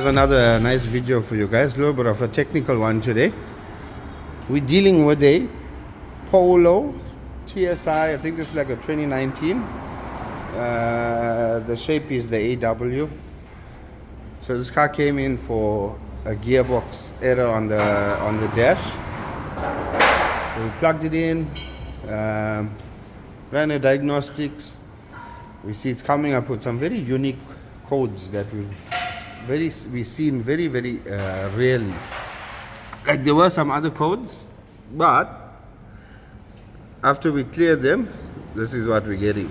another nice video for you guys. A little bit of a technical one today. We're dealing with a Polo TSI. I think this is like a 2019. The shape is the AW. So this car came in for a gearbox error on the dash. So we plugged it in, ran a diagnostics. We see it's coming up with some very unique codes that we've seen very rarely. Like there were some other codes, but after we cleared them, this is what we're getting.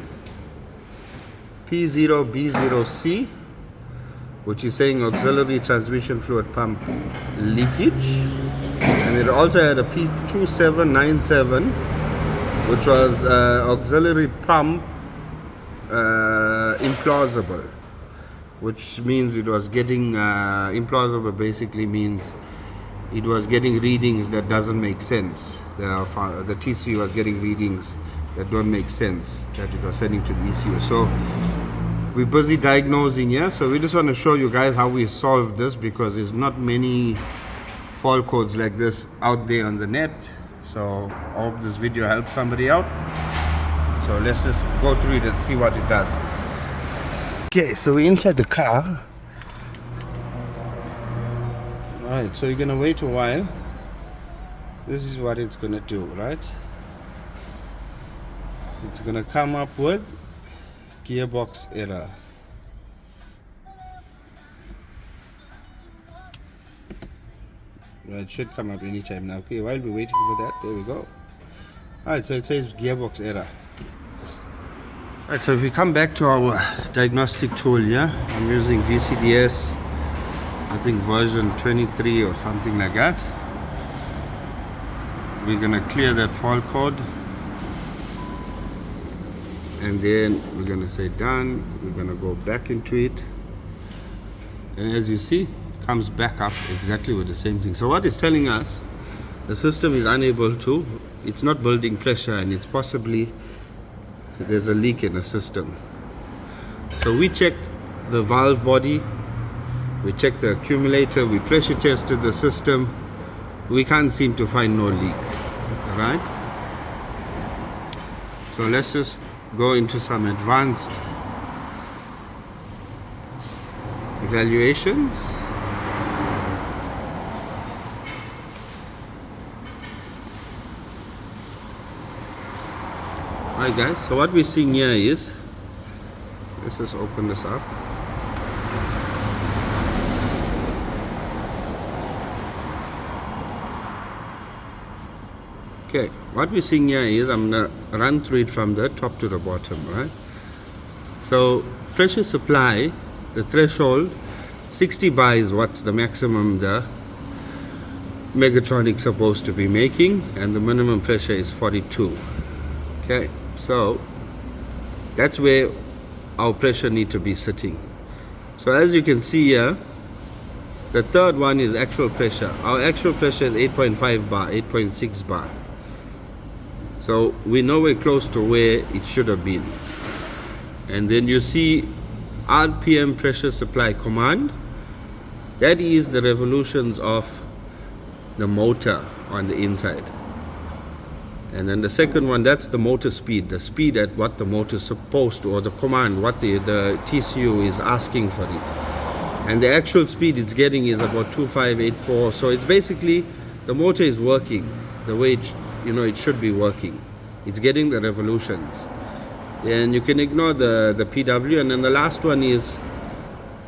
P0B0C, which is saying auxiliary transmission fluid pump leakage, and it also had a P2797, which was auxiliary pump implausible, which means it was getting implausible. Basically means it was getting readings that doesn't make sense. The TC was getting readings that don't make sense that it was sending to the ECU. So we're busy diagnosing here. So we just want to show you guys how we solved this, because there's not many fault codes like this out there on the net. So I hope this video helps somebody out. So let's just go through it and see what it does. Okay, so we're inside the car. Alright, so you're gonna wait a while. This is what it's gonna do, right? It's gonna come up with gearbox error. Well, it should come up anytime now. Okay, while we're waiting for that, there we go. Alright, so it says gearbox error. Alright, so if we come back to our diagnostic tool here, I'm using VCDS, I think version 23 or something like that. We're gonna clear that fault code, and then we're gonna say done. We're gonna go back into it, and as you see, it comes back up exactly with the same thing. So what it's telling us, the system is unable to, it's not building pressure, and it's possibly there's a leak in the system. So we checked the valve body, we checked the accumulator, we pressure tested the system. We can't seem to find no leak. Alright? So let's just go into some advanced evaluations. Alright guys, so what we're seeing here is, let's just open this up. Okay, what we're seeing here is, I'm going to run through it from the top to the bottom, right? So, pressure supply, the threshold, 60 bar is what's the maximum the Mechatronic's supposed to be making, and the minimum pressure is 42. Okay, so that's where our pressure need to be sitting. So as you can see here, the third one is actual pressure. Our actual pressure is 8.5 bar, 8.6 bar. So we're nowhere close to where it should have been. And then you see RPM pressure supply command. That is the revolutions of the motor on the inside. And then the second one, that's the motor speed, the speed at what the motor is supposed to, or the command, what the TCU is asking for it. And the actual speed it's getting is about 2584. So it's basically, the motor is working the way it should be working. It's getting the revolutions. And you can ignore the PW. And then the last one is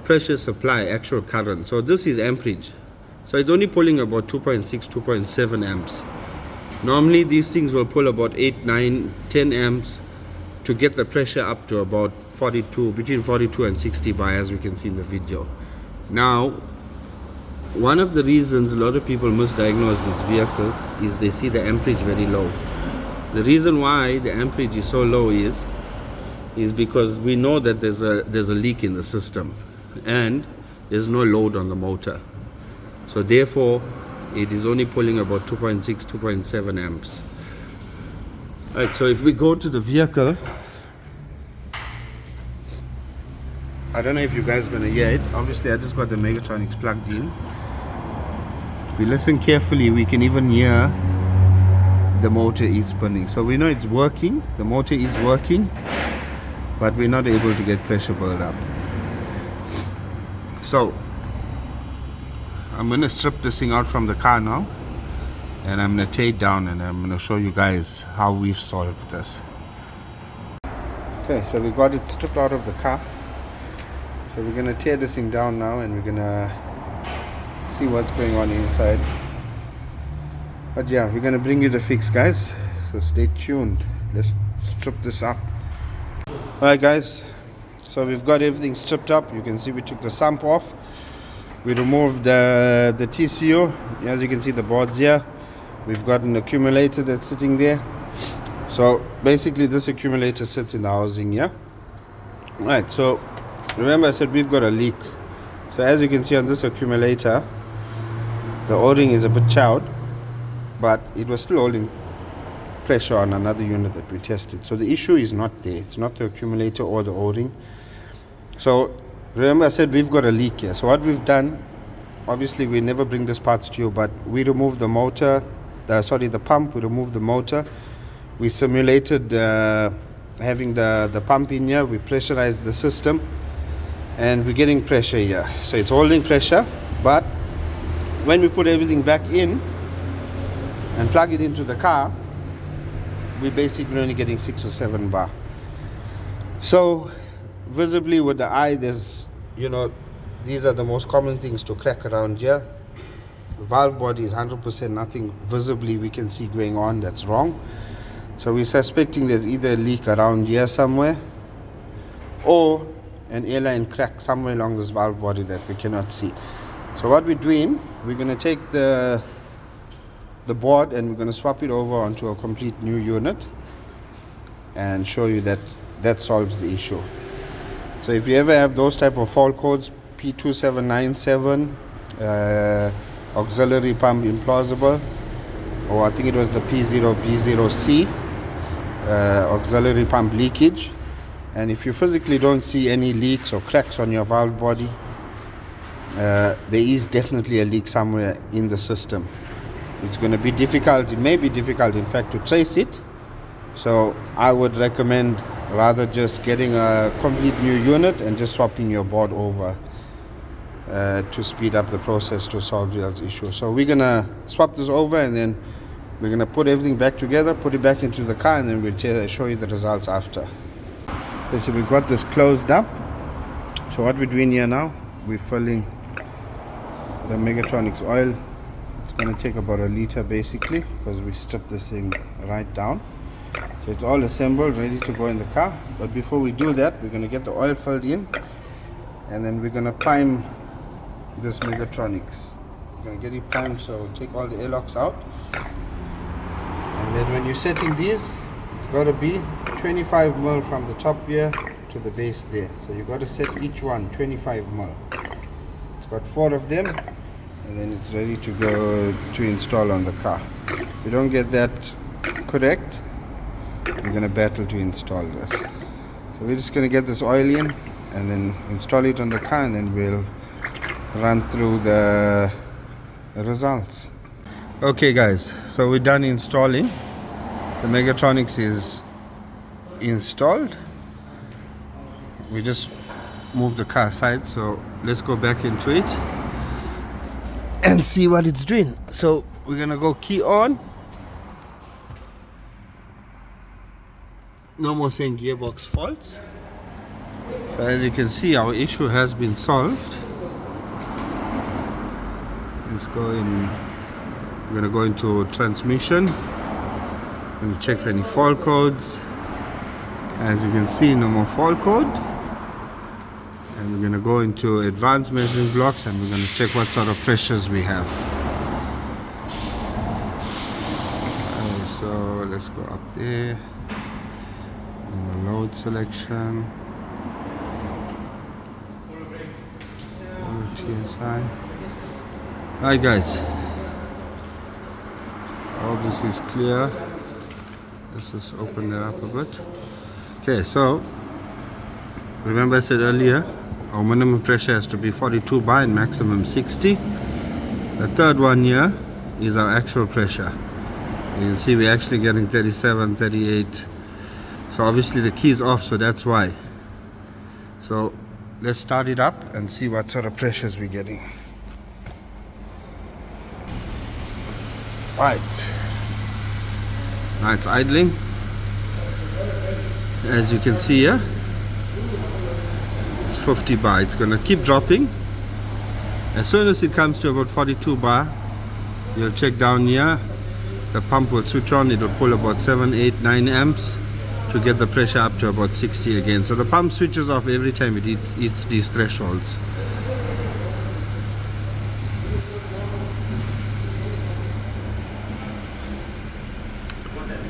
pressure supply, actual current. So this is amperage. So it's only pulling about 2.6, 2.7 amps. Normally these things will pull about 8, 9, 10 amps to get the pressure up to about 42, between 42 and 60 bar, as we can see in the video. Now, one of the reasons a lot of people misdiagnose these vehicles is they see the amperage very low. The reason why the amperage is so low is because we know that there's a leak in the system and there's no load on the motor. So therefore, it is only pulling about 2.6, 2.7 amps. Alright, so if we go to the vehicle, I don't know if you guys are gonna hear it. Obviously I just got the Mechatronics plugged in. If we listen carefully, we can even hear the motor is spinning. So we know it's working, the motor is working, but we're not able to get pressure build up. So I'm going to strip this thing out from the car now, and I'm going to tear it down, and I'm going to show you guys how we've solved this. Okay, so we got it stripped out of the car. So we're going to tear this thing down now, and we're going to see what's going on inside. But yeah, we're going to bring you the fix, guys, so stay tuned. Let's strip this up. Alright guys, so we've got everything stripped up. You can see we took the sump off. We removed the TCU. As you can see, the boards here. We've got an accumulator that's sitting there. So basically this accumulator sits in the housing here. Right, so remember I said we've got a leak. So as you can see on this accumulator, the O-ring is a bit chowed, but it was still holding pressure on another unit that we tested. So the issue is not there. It's not the accumulator or the O-ring. So remember I said we've got a leak here. So what we've done, obviously we never bring these parts to you, but we removed the motor, the pump, we removed the motor. We simulated having the pump in here. We pressurized the system, and we're getting pressure here. So it's holding pressure, but when we put everything back in and plug it into the car, we're basically only getting 6 or 7 bar. So visibly with the eye, there's, these are the most common things to crack around here. The valve body is 100%, nothing visibly we can see going on that's wrong. So we're suspecting there's either a leak around here somewhere, or an airline crack somewhere along this valve body that we cannot see. So what we're doing, we're going to take the board and we're going to swap it over onto a complete new unit and show you that solves the issue. So if you ever have those type of fault codes, P2797, auxiliary pump implausible, or I think it was the P0B0C, auxiliary pump leakage, and if you physically don't see any leaks or cracks on your valve body, there is definitely a leak somewhere in the system. It's going to be difficult, it may be difficult in fact to trace it. So I would recommend rather just getting a complete new unit and just swapping your board over to speed up the process to solve this issue. So we're going to swap this over, and then we're going to put everything back together, put it back into the car, and then we'll show you the results after. Okay, so we've got this closed up. So what we're doing here now, we're filling the Mechatronics oil. It's going to take about 1 liter basically, because we stripped this thing right down. So it's all assembled, ready to go in the car. But before we do that, we're going to get the oil filled in, and then we're going to prime this Mechatronics. We're going to get it primed, so take all the airlocks out. And then when you're setting these, it's got to be 25 mil from the top here to the base there. So you got to set each one 25 mil. It's got 4 of them, and then it's ready to go to install on the car. If you don't get that correct, we're going to battle to install this. So we're just going to get this oil in and then install it on the car, and then we'll run through the results. Okay guys, so we're done installing. The Mechatronics is installed. We just moved the car aside, so let's go back into it and see what it's doing. So we're gonna go key on. No more saying gearbox faults. So as you can see, our issue has been solved. Let's go in. We're gonna go into transmission and check for any fault codes. As you can see, no more fault code. And we're gonna go into advanced measuring blocks, and we're gonna check what sort of pressures we have. So let's go up there. And the load selection. TSI. Alright guys, all this is clear. Let's just open it up a bit. Okay, so remember I said earlier our minimum pressure has to be 42 bar and maximum 60. The third one here is our actual pressure. You can see we're actually getting 37, 38. So obviously the key is off, so that's why. So let's start it up and see what sort of pressures we're getting. Right. Now it's idling. As you can see here, it's 50 bar. It's gonna keep dropping. As soon as it comes to about 42 bar, you'll check down here. The pump will switch on. It will pull about 7, 8, 9 amps to get the pressure up to about 60 again. So the pump switches off every time it hits these thresholds.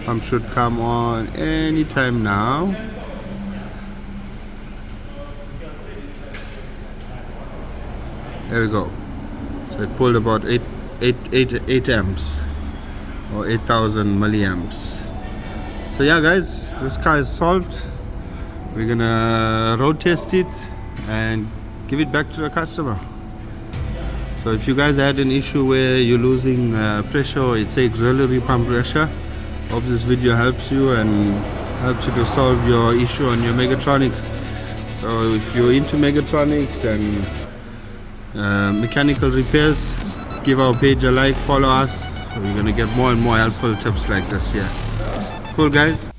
Pump should come on anytime now. There we go. So it pulled about 8 amps or 8,000 milliamps. So yeah guys, this car is solved. We're gonna road test it and give it back to the customer. So if you guys had an issue where you're losing pressure, or it's auxiliary pump pressure, hope this video helps you and helps you to solve your issue on your Mechatronics. So if you're into Mechatronics and mechanical repairs, give our page a like, follow us. We're gonna get more and more helpful tips like this here. Cool guys.